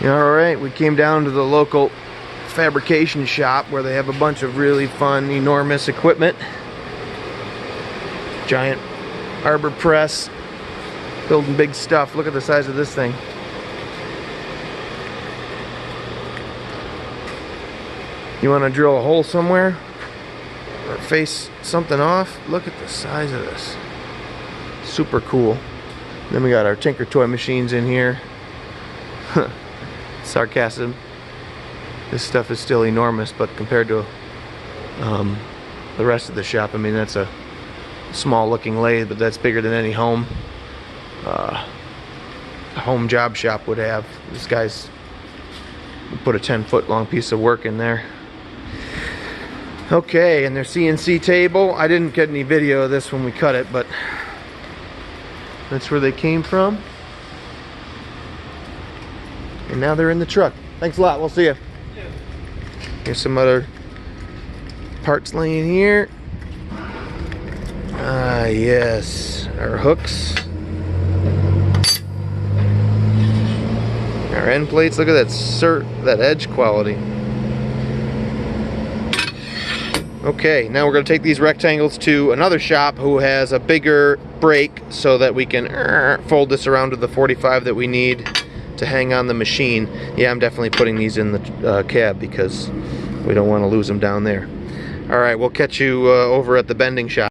Alright, we came down to the local fabrication shop where they have a bunch of really fun, enormous equipment. Giant arbor press, building big stuff. Look at the size of this thing. You want to drill a hole somewhere or face something off? Look at the size of this. Super cool. Then we got our Tinker Toy machines in here. Sarcasm. This stuff is still enormous, but compared to the rest of the shop, I mean, that's a small looking lathe, but that's bigger than any home job shop would have. This guy's put a 10-foot long piece of work in there. Okay, and their CNC table. I didn't get any video of this when we cut it, but that's where they came from. And now they're in the truck. Thanks a lot, we'll see you. Here's some other parts laying here. Ah, yes, our hooks. Our end plates, look at that edge quality. Okay, now we're going to take these rectangles to another shop who has a bigger brake so that we can fold this around to the 45 that we need to hang on the machine. Yeah, I'm definitely putting these in the cab because we don't want to lose them down there. Alright, we'll catch you over at the bending shop.